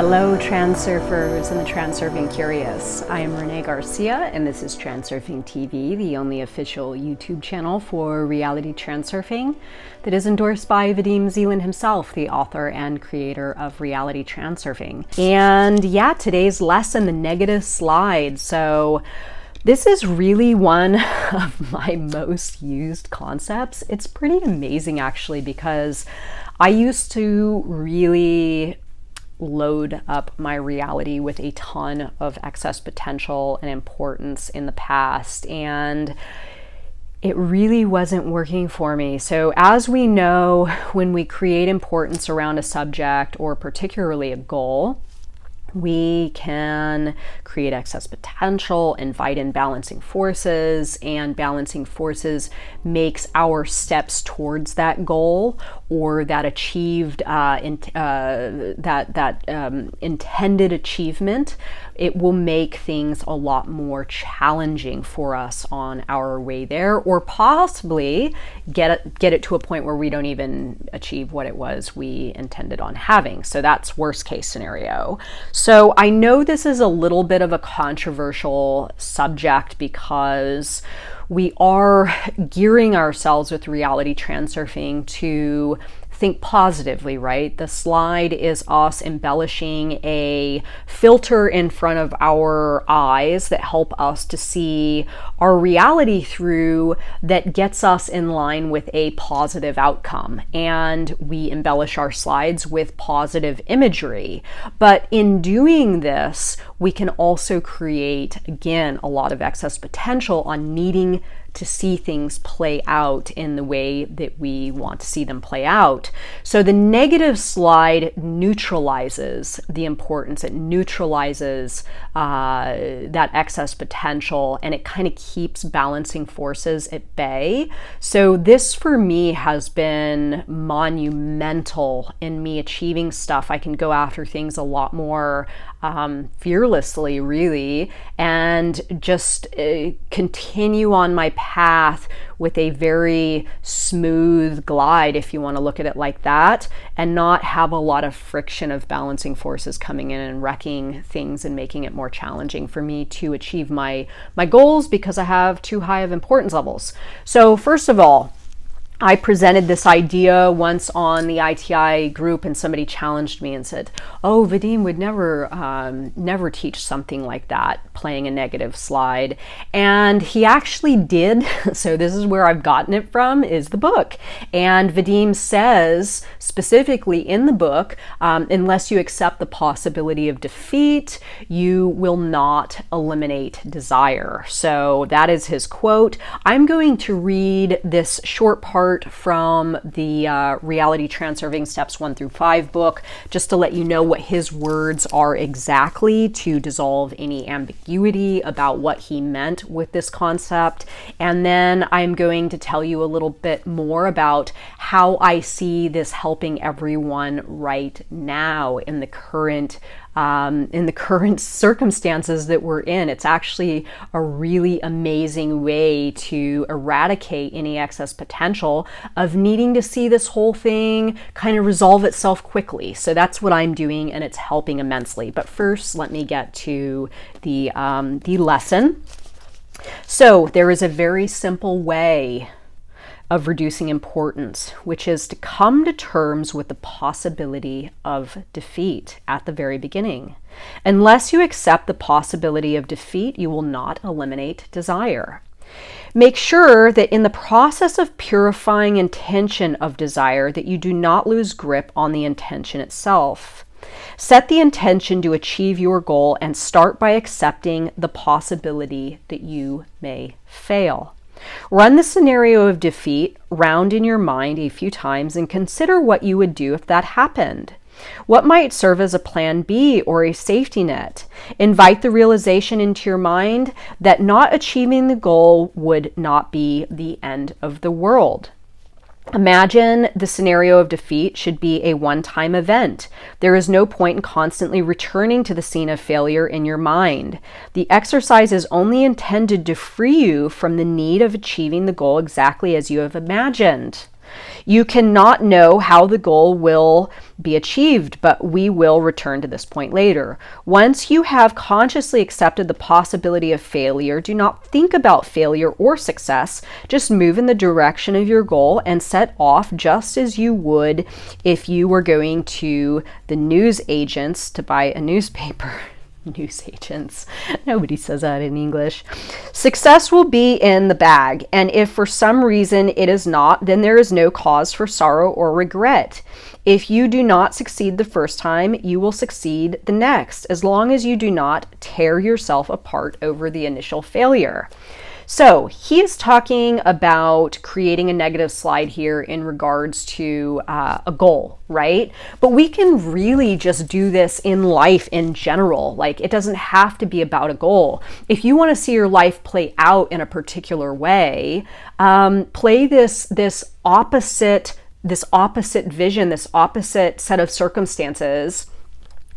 Hello Transurfers and the Transurfing Curious. I am Renee Garcia and this is TransurfingTV, the only official YouTube channel for Reality Transurfing that is endorsed by Vadim Zeland himself, the author and creator of Reality Transurfing. And yeah, today's lesson, the negative slide. So this is really one of my most used concepts. It's pretty amazing actually, because I used to really load up my reality with a ton of excess potential and importance in the past, and it really wasn't working for me. So as we know, when we create importance around a subject or particularly a goal, we can create excess potential, invite in balancing forces, and balancing forces makes our steps towards that goal or that achieved intended achievement. It will make things a lot more challenging for us on our way there, or possibly get it to a point where we don't even achieve what it was we intended on having. So that's worst case scenario. So I know this is a little bit of a controversial subject because we are gearing ourselves with Reality Transurfing to think positively, right? The slide is us embellishing a filter in front of our eyes that help us to see our reality through, that gets us in line with a positive outcome. And we embellish our slides with positive imagery. But in doing this, we can also create, again, a lot of excess potential on needing to see things play out in the way that we want to see them play out. So the negative slide neutralizes the importance. It neutralizes that excess potential, and it kind of keeps balancing forces at bay. So this for me has been monumental in me achieving stuff. I can go after things a lot more fearlessly, really, and just continue on my path with a very smooth glide, if you want to look at it like that, and not have a lot of friction of balancing forces coming in and wrecking things and making it more challenging for me to achieve my goals because I have too high of importance levels. So first of all, I presented this idea once on the ITI group, and somebody challenged me and said, "Oh, Vadim would never teach something like that, playing a negative slide." And he actually did. So this is where I've gotten it from, is the book. And Vadim says specifically in the book, unless you accept the possibility of defeat, you will not eliminate desire. So that is his quote. I'm going to read this short part from the Reality Transurfing Steps 1 through 5 book, just to let you know what his words are exactly, to dissolve any ambiguity about what he meant with this concept. And then I'm going to tell you a little bit more about how I see this helping everyone right now in the current circumstances that we're in. It's actually a really amazing way to eradicate any excess potential of needing to see this whole thing kind of resolve itself quickly. So that's what I'm doing, and it's helping immensely. But first, let me get to the lesson. So there is a very simple way of reducing importance, which is to come to terms with the possibility of defeat at the very beginning. Unless you accept the possibility of defeat, you will not eliminate desire. Make sure that in the process of purifying intention of desire, that you do not lose grip on the intention itself. Set the intention to achieve your goal and start by accepting the possibility that you may fail. Run the scenario of defeat round in your mind a few times and consider what you would do if that happened. What might serve as a plan B or a safety net? Invite the realization into your mind that not achieving the goal would not be the end of the world. Imagine the scenario of defeat should be a one-time event. There is no point in constantly returning to the scene of failure in your mind. The exercise is only intended to free you from the need of achieving the goal exactly as you have imagined. You cannot know how the goal will be achieved, but we will return to this point later. Once you have consciously accepted the possibility of failure, do not think about failure or success. Just move in the direction of your goal and set off just as you would if you were going to the news agents to buy a newspaper. News agents. Nobody says that in English. Success will be in the bag, and if for some reason it is not, then there is no cause for sorrow or regret. If you do not succeed the first time, you will succeed the next, as long as you do not tear yourself apart over the initial failure. So he is talking about creating a negative slide here in regards to a goal, right? But we can really just do this in life in general. Like, it doesn't have to be about a goal. If you want to see your life play out in a particular way, play this opposite vision, this opposite set of circumstances,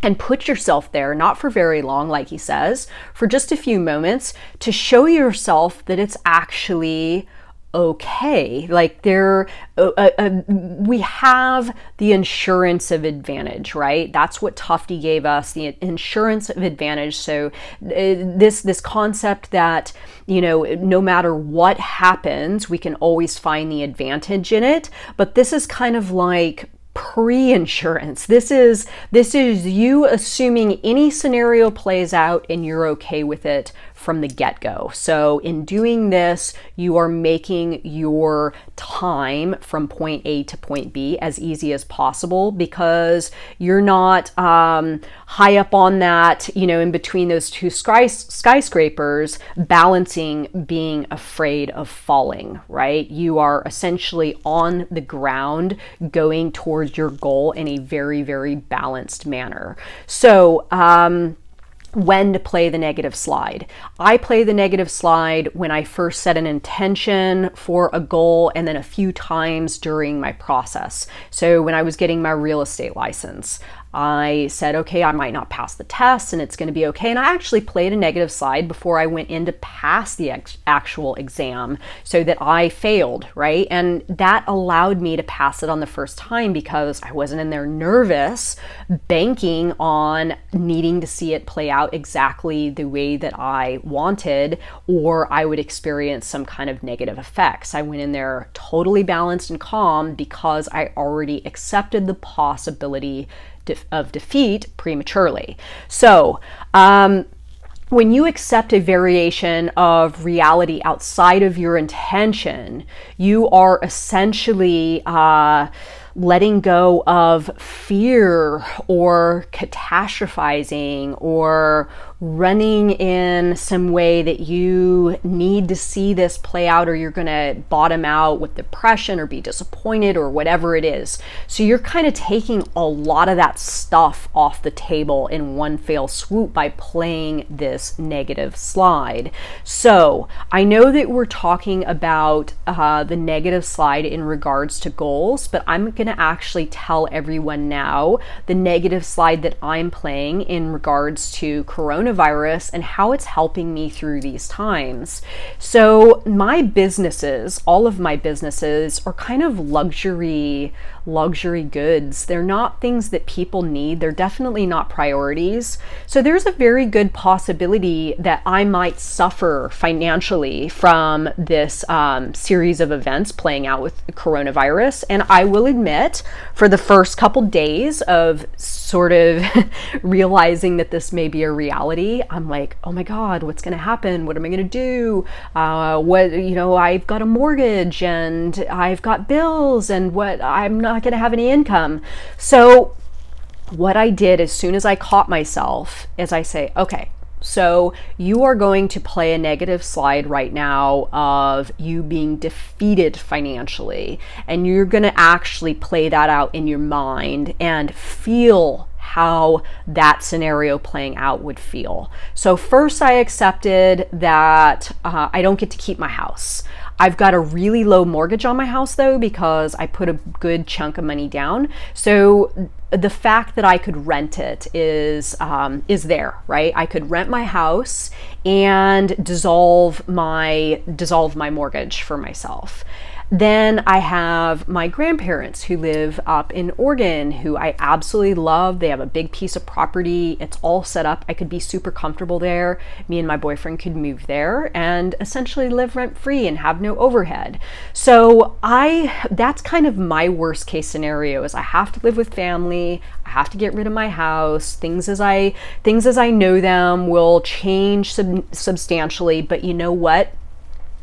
and put yourself there, not for very long, like he says, for just a few moments, to show yourself that it's actually okay. Like, we have the insurance of advantage, right? That's what Tufte gave us, the insurance of advantage. So this concept that, no matter what happens, we can always find the advantage in it. But this is kind of like pre-insurance. This is you assuming any scenario plays out and you're okay with it from the get-go. So in doing this, you are making your time from point A to point B as easy as possible, because you're not high up on that, in between those two skyscrapers, balancing being afraid of falling, right? You are essentially on the ground going towards your goal in a very, very balanced manner. So, when to play the negative slide. I play the negative slide when I first set an intention for a goal, and then a few times during my process. So when I was getting my real estate license, I said, okay, I might not pass the test and it's going to be okay. And I actually played a negative slide before I went in to pass the actual exam, so that I failed, right? And that allowed me to pass it on the first time, because I wasn't in there nervous, banking on needing to see it play out exactly the way that I wanted, or I would experience some kind of negative effects. I went in there totally balanced and calm because I already accepted the possibility of defeat prematurely. So, when you accept a variation of reality outside of your intention, you are essentially letting go of fear or catastrophizing or running in some way that you need to see this play out, or you're going to bottom out with depression or be disappointed or whatever it is. So you're kind of taking a lot of that stuff off the table in one fell swoop by playing this negative slide. So I know that we're talking about the negative slide in regards to goals, but I'm going to actually tell everyone now the negative slide that I'm playing in regards to coronavirus and how it's helping me through these times. So my businesses, all of my businesses, are kind of luxury goods. They're not things that people need. They're definitely not priorities. So there's a very good possibility that I might suffer financially from this series of events playing out with coronavirus. And I will admit, for the first couple days of sort of realizing that this may be a reality, I'm like, oh my God, what's going to happen? What am I going to do? I've got a mortgage and I've got bills, and I'm not going to have any income. So what I did as soon as I caught myself is I say, okay, so you are going to play a negative slide right now of you being defeated financially, and you're going to actually play that out in your mind and feel how that scenario playing out would feel. So first I accepted that I don't get to keep my house. I've got a really low mortgage on my house though, because I put a good chunk of money down. So the fact that I could rent it is there, right? I could rent my house and dissolve my mortgage for myself. Then I have my grandparents who live up in Oregon, who I absolutely love. They have a big piece of property. It's all set up. I could be super comfortable there. Me and my boyfriend could move there and essentially live rent-free and have no overhead. So that's kind of my worst case scenario, is I have to live with family. I have to get rid of my house. Things as I know them will change substantially, but you know what?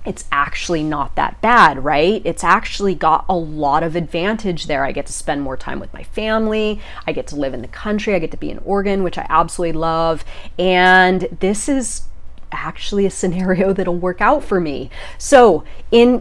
It's actually not that bad, right? It's actually got a lot of advantage there. I get to spend more time with my family. I get to live in the country. I get to be in Oregon, which I absolutely love. And this is actually a scenario that'll work out for me. So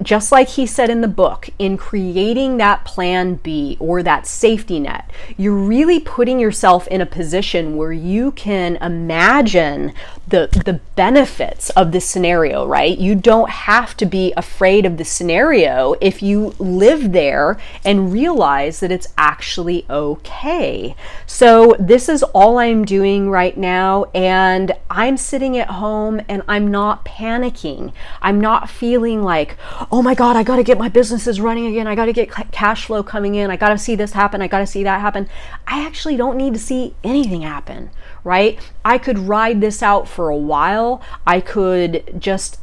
just like he said in the book, in creating that plan B or that safety net, you're really putting yourself in a position where you can imagine the benefits of this scenario, right? You don't have to be afraid of the scenario if you live there and realize that it's actually okay. So this is all I'm doing right now, and I'm sitting at home and I'm not panicking. I'm not feeling like, oh my God, I got to get my businesses running again. I got to get cash flow coming in. I got to see this happen. I got to see that happen. I actually don't need to see anything happen, right? I could ride this out for a while. I could just,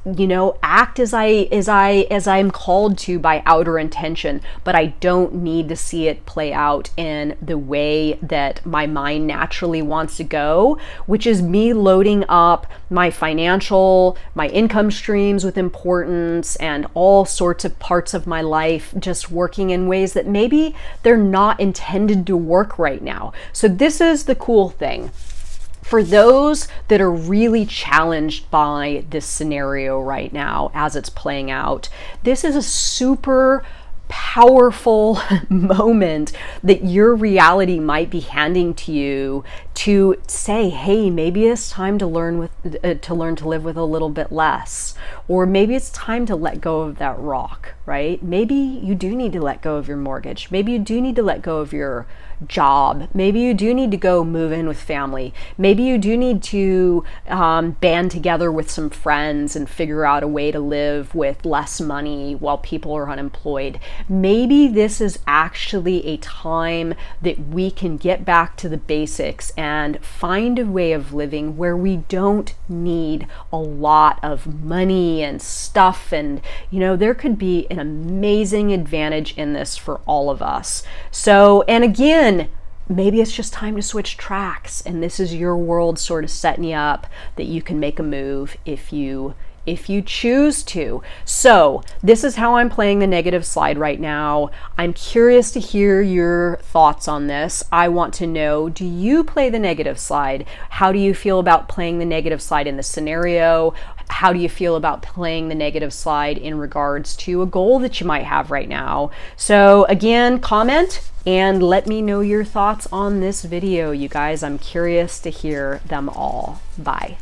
act as I'm called to by outer intention, but I don't need to see it play out in the way that my mind naturally wants to go, which is me loading up my my income streams with importance and all sorts of parts of my life just working in ways that maybe they're not intended to work right now. So this is the cool thing. For those that are really challenged by this scenario right now as it's playing out, this is a super powerful moment that your reality might be handing to you to say, hey, maybe it's time to learn to live with a little bit less, or maybe it's time to let go of that rock, right? Maybe you do need to let go of your mortgage. Maybe you do need to let go of your job. Maybe you do need to go move in with family. Maybe you do need to band together with some friends and figure out a way to live with less money while people are unemployed. Maybe this is actually a time that we can get back to the basics and find a way of living where we don't need a lot of money and stuff. And, there could be an amazing advantage in this for all of us. So, and again, maybe it's just time to switch tracks, and this is your world sort of setting you up that you can make a move if you choose to. So this is how I'm playing the negative slide right now. I'm curious to hear your thoughts on this. I want to know, do you play the negative slide? How do you feel about playing the negative slide in this scenario? How do you feel about playing the negative slide in regards to a goal that you might have right now? So again, comment and let me know your thoughts on this video, you guys. I'm curious to hear them all. Bye.